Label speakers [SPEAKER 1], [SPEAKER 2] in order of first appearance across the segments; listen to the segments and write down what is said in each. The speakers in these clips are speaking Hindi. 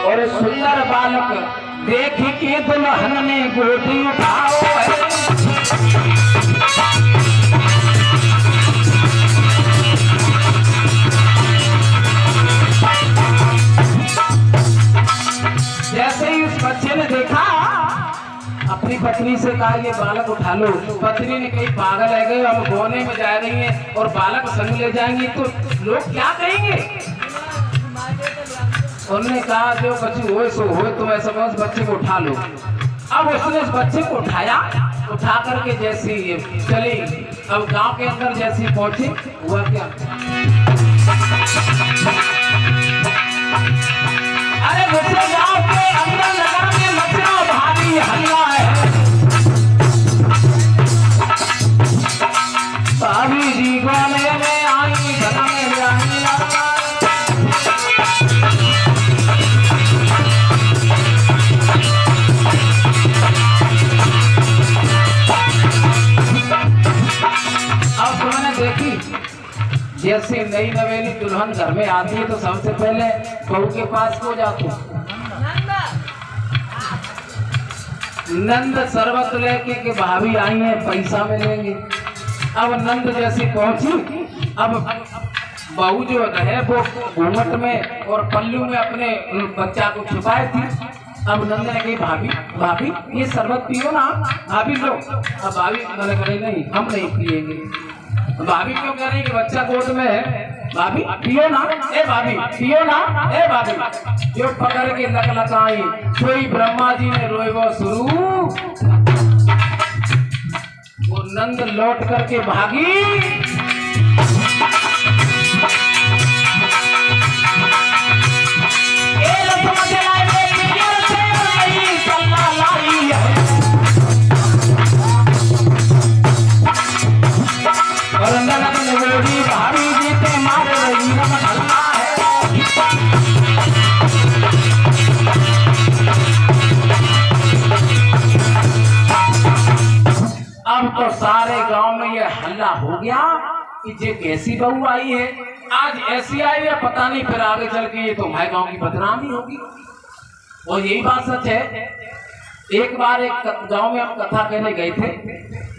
[SPEAKER 1] और सुंदर बालक देख के दुल्हन ने गोदी उठाओ है। जैसे ही उस बच्चे ने देखा, अपनी पत्नी से कहा ये बालक उठा लो। पत्नी ने कही पागल है गए, हम गोने में जा रही हैं और बालक संग ले जाएंगी तो लोग क्या कहेंगे। उन्होंने कहा जो बच्ची हो सो हो, तुम ऐसा बस बच्चे को उठा लो। अब उसने उस बच्चे को उठाया, उठा करके जैसी चली। अब गांव के अंदर जैसी पहुंची, हुआ क्या, अरे दूसरे गांव के अंदर नगर में मचना भारी हल्ला है। भाभी जी गोले में आई, घर में जानी अब तुमने देखी, जैसे नई नवेली दुल्हन घर में आती है तो सबसे पहले बहू के पास को जाते नंद शरबत लेके के भाभी आई है पैसा में लेंगे। अब नंद जैसी पहुंची, अब बहू जो है वो घूंघट में और पल्लू में अपने बच्चा को छुपाई थी। अब नंद ने कही भाभी भाभी ये शरबत पियो ना, भाभी लो। अब भाभी मैंने कही नहीं हम नहीं पिएंगे। भाभी क्यों कह रही कि बच्चा गोद में है, भाभी पियो ना, ए भाभी पियो ना, ए भाभी। जो पकड़ के लकलकाई, कोई ब्रह्मा जी ने रोए वो शुरू। वो नंद लौट करके भागी। अब तो सारे गांव में ये हल्ला हो गया कि ये कैसी बहू आई है, आज ऐसी आई है पता नहीं, फिर आगे चल के ये तो हमारे गांव की बदनामी होगी। और यही बात सच है। एक बार एक गांव में हम कथा कहने गए थे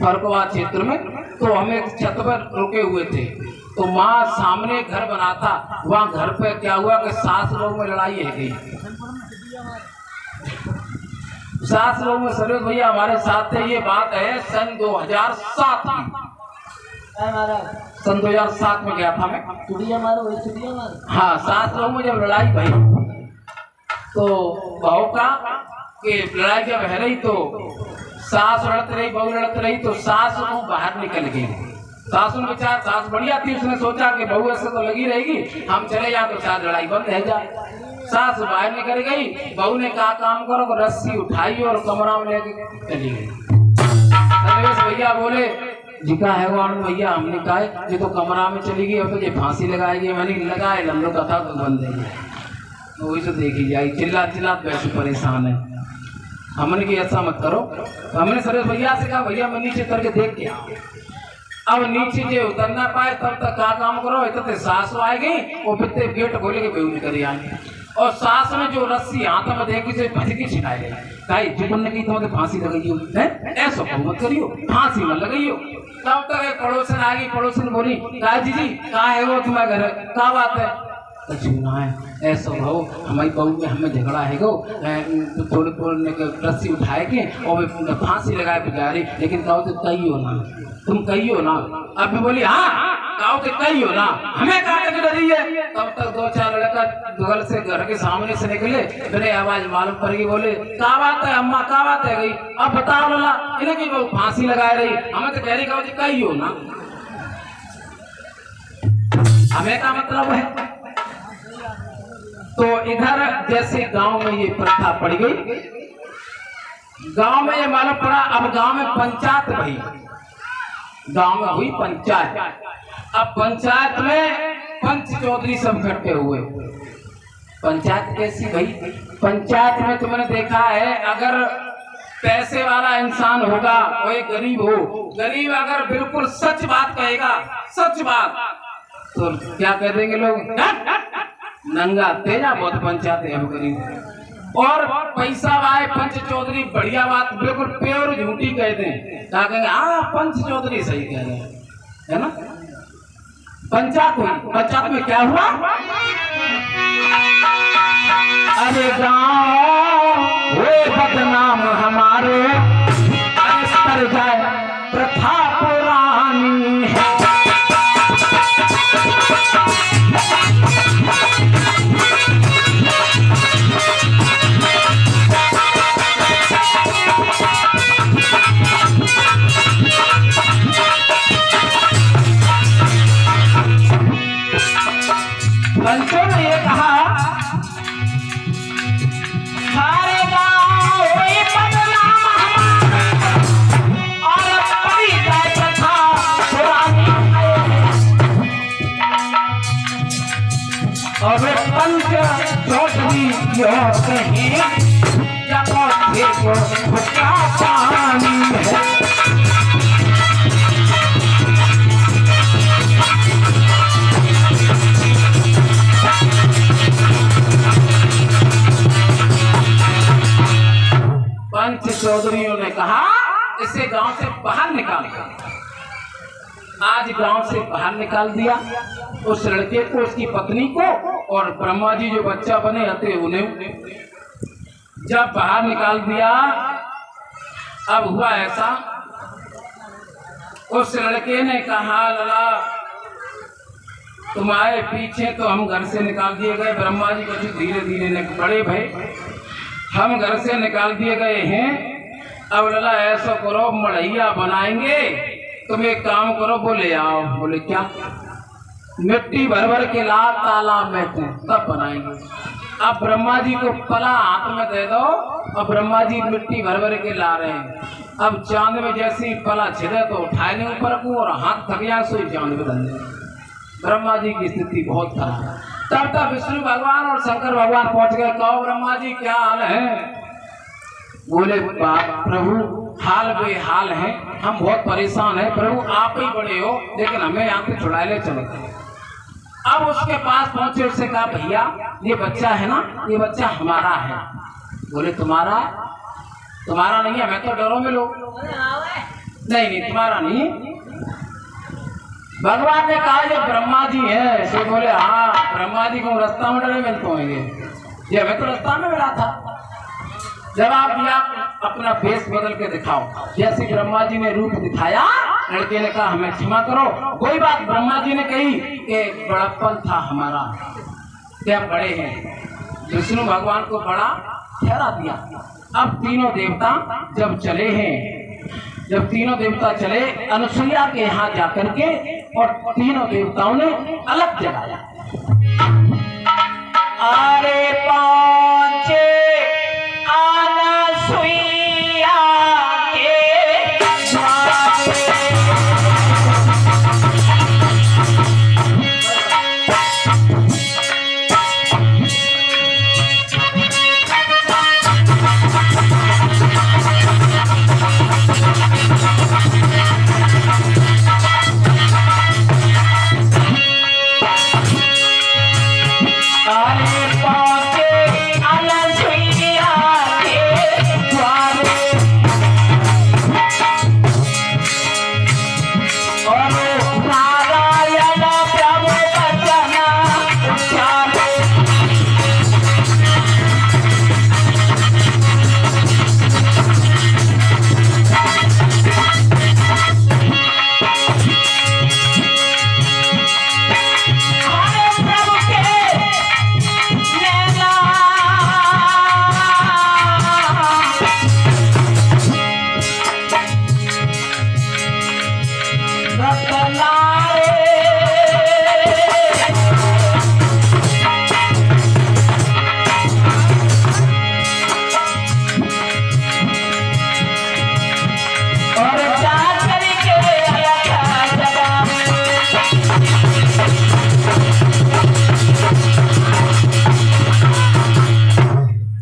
[SPEAKER 1] फरकवा क्षेत्र में, तो हम एक छत पर रुके हुए थे। तो माँ सामने घर बना था, वहाँ घर पे क्या हुआ कि 7 लोगों में लड़ाई है गई। 7 लोगों में सरोज भैया हमारे साथ थे। ये बात है सन 2007 की, सन 2007 में गया था मैं। हाँ 7 लोगों में जब लड़ाई भई तो बहू का कि लड़ाई जब है रही तो सास लड़ती रही, बहू लड़ती रही, तो सास वो बाहर निकल गई। सास उनके चार सास बढ़िया थी, उसने सोचा कि बहू ऐसे तो लगी रहेगी, हम चले जाए तो शायद लड़ाई बंद रह जाए। सास बाहर निकल गई, बहू ने कहा काम करो, रस्सी उठाई और कमरा में लेके चली गई। भैया बोले जिका है वो भैया, हमने कहा ये तो कमरा में चली गई, अब तो ये फांसी लगाएगी। मैंने लगाए लंबो कथा तो बंद है, वही तो देखी जाए। चिल्ला चिल्ला वैसे परेशान है। हमने की ऐसा मत करो। हमने सरेश भैया से कहा भैया मैं नीचे करके देख के, अब नीचे जो उतर ना पाए तब तक क्या काम करो, इतने सास आए गई और फिर गेट खोले के बेउज करी आए। और सास ने जो रस्सी हाथ में देखी से भजकी छिड़ाई गई। कहा जीवन ने कही तुम्हें फांसी लगाइयो है, ऐसा मत करियो, फांसी मत लगाइयो। तब तक एक पड़ोसन आ गई, पड़ोसन बोली कहा जी कहा है वो तुम्हारे घर, क्या बात है। सुना है ऐसा भाव हमारी बहू में हमें झगड़ा है गो, तो थोड़े थोड़े रस्सी उठाए के और फांसी लगाए बेचारी, लेकिन कहो तो कहियो ना, तुम कहियो ना। अब मैं बोली हाँ कहो तो कहियो ना, हमें कहा के डरी है। तब तक 2-4 लड़का घर से, घर के सामने से निकले, मेरे आवाज मालूम पड़ गई। बोले क्या बात है अम्मा, क्या बात है गई, अब बताओ बोला इन्हें की वो फांसी लगा रही, हमें तो कह रही कहो कहियो ना, हमें का मतलब है। तो इधर जैसे गांव में ये प्रथा पड़ गई, गांव में ये मालूम पड़ा, अब गांव में पंचायत भई, गांव में हुई पंचायत। अब पंचायत में पंच चौधरी सब इकट्ठे हुए। पंचायत कैसी भई, पंचायत में तुमने देखा है अगर पैसे वाला इंसान होगा, कोई गरीब हो, गरीब अगर बिल्कुल सच बात कहेगा, सच बात, तो क्या कह देंगे लोग, नंगा तेजा बहुत पंचायत हम करी और पैसा आए पंच चौधरी बढ़िया बात बिल्कुल प्योर झूठी कहते हैं क्या कहेंगे हाँ पंच चौधरी सही कह रहे हैं है ना। पंचायत हुई पंचायत में क्या हुआ अरे गाँव वे बदनाम हमारे कर जाए प्रथा पुरानी है। पंचों ने ये कहा सारे गाँव वही बदनाम और बड़ी जाए प्रथा पुरानी और वे पंच चौधरी जो कहीं जब देखो भुक्का पानी है। पंच चौधरियों ने कहा इसे गांव से बाहर निकाल दिया। आज गांव से बाहर निकाल दिया उस लड़के को उसकी पत्नी को और ब्रह्मा जी जो बच्चा बने आते उन्हें जब बाहर निकाल दिया। अब हुआ ऐसा उस लड़के ने कहा लला तुम्हारे पीछे तो हम घर से निकाल दिए गए। ब्रह्मा जी को धीरे धीरे बड़े भाई हम घर से निकाल दिए गए हैं। अब लला ऐसा करो मढ़ैया बनाएंगे तुम एक काम करो बोले आओ। बोले क्या मिट्टी भर भर के ला तालाब में थे तब बनाएंगे। अब ब्रह्मा जी को पला हाथ में दे दो और ब्रह्मा जी मिट्टी भर भर के ला रहे हैं। अब चांद में जैसे ही पला छिड़े तो उठाने ऊपर को और हाथ थक गया सो चांद में धन। ब्रह्मा जी की स्थिति बहुत खराब है। तब तक विष्णु भगवान और शंकर भगवान पहुंच गए। कहो ब्रह्मा जी क्या हाल है। बोले प्रभु हाल बेहाल है हम बहुत परेशान हैं। प्रभु आप ही बड़े हो लेकिन हमें यहाँ पे छुड़ा ले चले। अब उसके पास पहुंचे उससे कहा भैया ये बच्चा है ना ये बच्चा हमारा है। बोले तुम्हारा तुम्हारा नहीं है मैं तो डरो में लोग नहीं तुम्हारा नहीं। भगवान ने कहा ये ब्रह्मा जी है। सो बोले हाँ ब्रह्मा जी को रास्ता में डरे मिलते होंगे ये हमें तो रास्ता में मिला था। जब आप अपना फेस बदल के दिखाओ। जैसे ब्रह्मा जी ने रूप दिखाया लड़के ने कहा हमें क्षमा करो। कोई बात ब्रह्मा जी ने कही कि बड़प्पन था हमारा क्या बड़े हैं। विष्णु भगवान को बड़ा ठहरा दिया। अब तीनों देवता जब चले हैं जब तीनों देवता चले अनुसुईया के यहाँ जाकर के और तीनों देवताओं ने अलग जगाया। अरे पहुंचे अनुसुईया के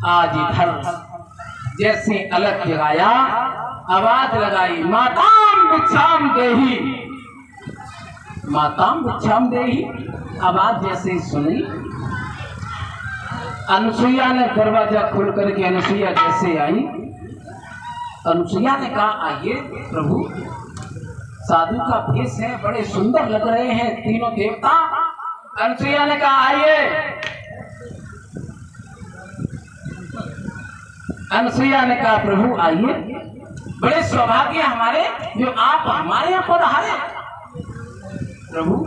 [SPEAKER 1] आज इधर जैसे अलग जगाया आवाज लगाई माताम भिक्षाम देही। माताम भिक्षाम देही आवाज जैसे सुनी अनुसुईया ने दरवाजा खोल करके अनुसुईया जैसे आई, अनुसुईया ने कहा आइए प्रभु, साधु का भेष है, बड़े सुंदर लग रहे हैं तीनों देवता। अनुसुईया ने कहा आइए। अनुसुईया ने कहा प्रभु आइए, बड़े सौभाग्य हमारे जो आप हमारे यहाँ पर आए। प्रभु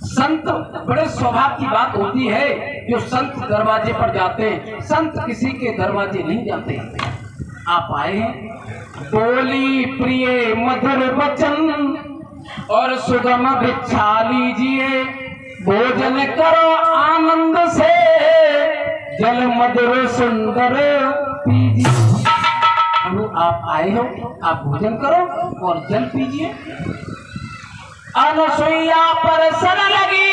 [SPEAKER 1] संत, बड़े सौभाग्य की बात होती है जो संत दरवाजे पर जाते हैं, संत किसी के दरवाजे नहीं जाते। आप आए हैं, बोली प्रिय मधुर वचन और सुगम भिक्षा लीजिए, भोजन करो आनंद से, जल मधुर सुंदर पीजिए। प्रभु आप आए हो, आप भोजन करो और जल पीजिए। अनुसुईया परसन लगी,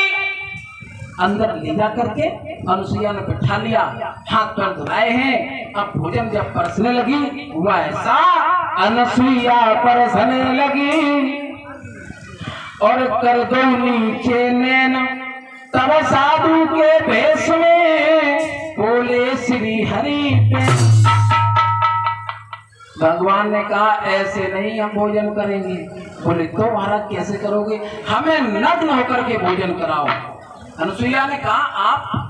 [SPEAKER 1] अंदर ले जा करके अनुसुईया ने बिठा लिया, हाथ पैर धुलाए हैं। अब भोजन जब परसने लगी हुआ ऐसा, अनुसुईया परसने लगी और कर दो नीचे नैन, तब साधु के भेष में बोले श्री हरि पे। भगवान ने कहा ऐसे नहीं हम भोजन करेंगे। बोले तो महाराज कैसे करोगे? हमें नग्न होकर के भोजन कराओ। अनुसुईया ने कहा आप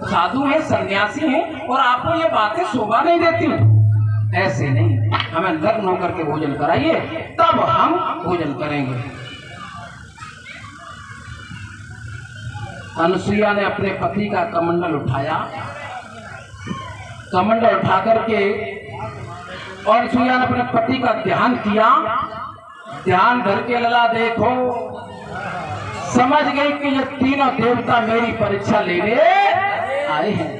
[SPEAKER 1] साधु हैं, सन्यासी हैं और आपको ये बातें शोभा नहीं देती। ऐसे नहीं, हमें नग्न होकर के भोजन कराइए, तब हम भोजन करेंगे। अनुसुईया ने अपने पति का कमंडल उठाया, कमंडल उठा करके और अनुसुईया ने अपने पति का ध्यान किया। ध्यान धर के लला देखो, समझ गई कि ये तीनों देवता मेरी परीक्षा लेने आए हैं।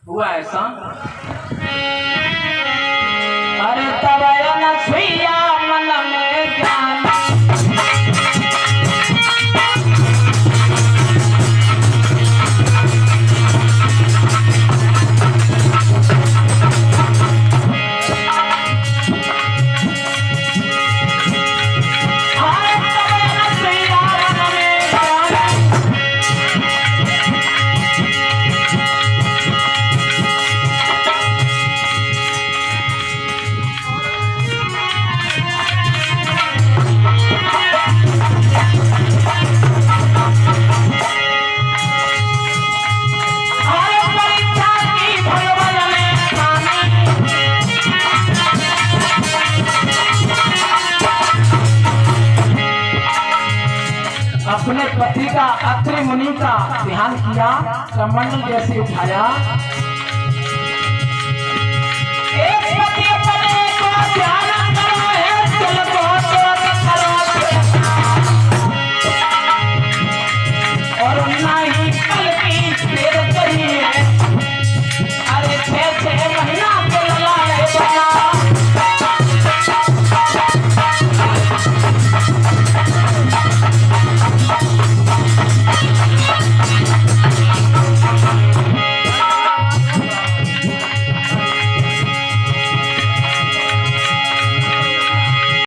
[SPEAKER 1] हुआ ऐसा, अरे तब अनुसुईया मन में ज्ञान, अपने पति का अत्रि मुनि का ध्यान किया, कमंडल जैसे उठाया